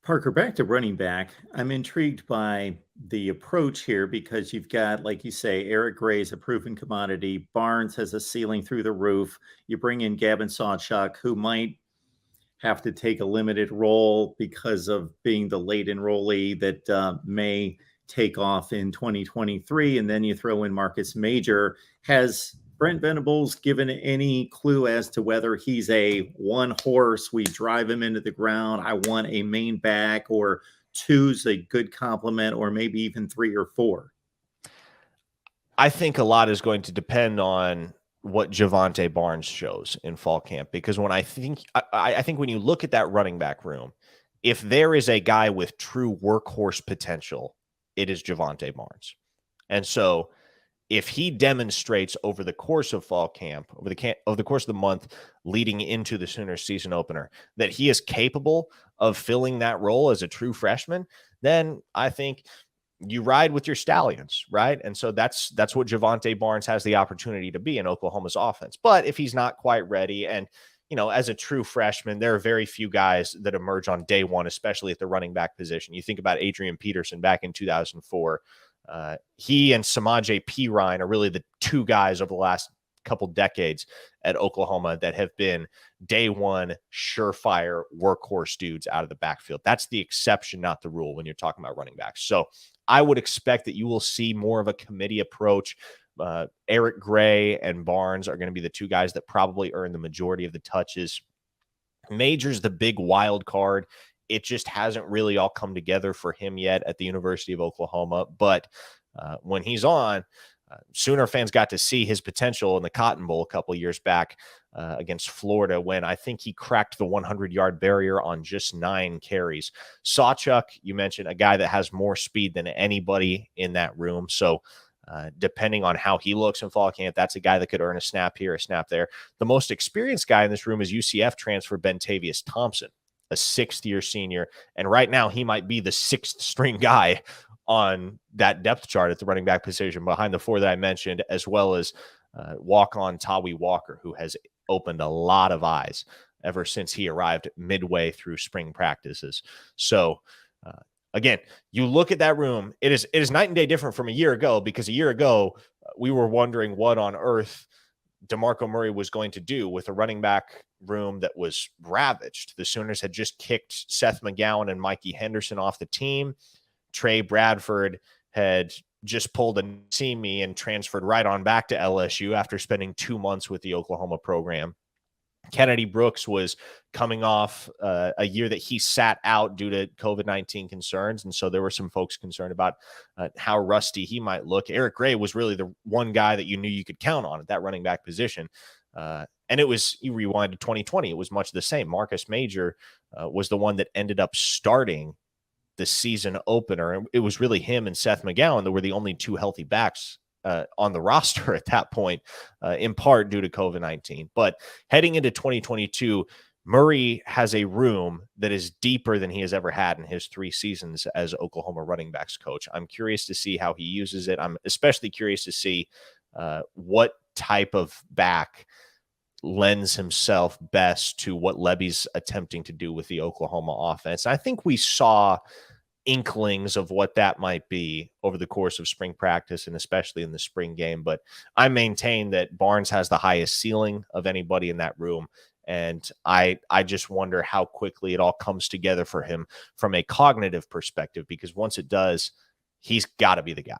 Parker, back to running back. I'm intrigued by the approach here because you've got, like you say, Eric Gray's a proven commodity. Barnes has a ceiling through the roof. You bring in Gavin Sawchuk, who might have to take a limited role because of being the late enrollee that may take off in 2023. And then you throw in Marcus Major. Has Brent Venables given any clue as to whether he's a one horse, we drive him into the ground, I want a main back, or two's a good complement, or maybe even three or four? I think a lot is going to depend on what Jovantae Barnes shows in fall camp, because I think when you look at that running back room, if there is a guy with true workhorse potential, it is Jovantae Barnes. And so if he demonstrates over the course of fall camp, over the course of the month leading into the Sooners season opener, that he is capable of filling that role as a true freshman, then I think you ride with your Stallions, right? And so that's what Jovantae Barnes has the opportunity to be in Oklahoma's offense. But if he's not quite ready, and as a true freshman, there are very few guys that emerge on day one, especially at the running back position. You think about Adrian Peterson back in 2004. He and Samaje Perine are really the two guys over the last couple decades at Oklahoma that have been day one surefire workhorse dudes out of the backfield. That's the exception, not the rule, when you're talking about running backs. So I would expect that you will see more of a committee approach. Eric Gray and Barnes are going to be the two guys that probably earn the majority of the touches. Major's the big wild card. It just hasn't really all come together for him yet at the University of Oklahoma. But when he's on, Sooner fans got to see his potential in the Cotton Bowl a couple of years back against Florida, when I think he cracked the 100-yard barrier on just 9 carries. Sawchuk, you mentioned, a guy that has more speed than anybody in that room. So depending on how he looks in fall camp, that's a guy that could earn a snap here, a snap there. The most experienced guy in this room is UCF transfer Bentavious Thompson, a 6th-year senior. And right now he might be the 6th-string guy on that depth chart at the running back position behind the 4 that I mentioned, as well as walk-on Tawi Walker, who has opened a lot of eyes ever since he arrived midway through spring practices. So again, you look at that room, it is night and day different from a year ago, because a year ago we were wondering what on earth DeMarco Murray was going to do with a running back room that was ravaged. The Sooners had just kicked Seth McGowan and Mikey Henderson off the team. Trey Bradford had just pulled a see-me and transferred right on back to LSU after spending 2 months with the Oklahoma program. Kennedy Brooks was coming off a year that he sat out due to COVID-19 concerns, and so there were some folks concerned about how rusty he might look. Eric Gray was really the one guy that you knew you could count on at that running back position. And it was, you rewind to 2020, it was much the same. Marcus Major was the one that ended up starting the season opener. It was really him and Seth McGowan that were the only 2 healthy backs on the roster at that point, in part due to COVID-19. But heading into 2022, Murray has a room that is deeper than he has ever had in his 3 seasons as Oklahoma running backs coach. I'm curious to see how he uses it. I'm especially curious to see what type of back lends himself best to what Levy's attempting to do with the Oklahoma offense. I think we saw inklings of what that might be over the course of spring practice and especially in the spring game. But I maintain that Barnes has the highest ceiling of anybody in that room. And I just wonder how quickly it all comes together for him from a cognitive perspective, because once it does, he's got to be the guy.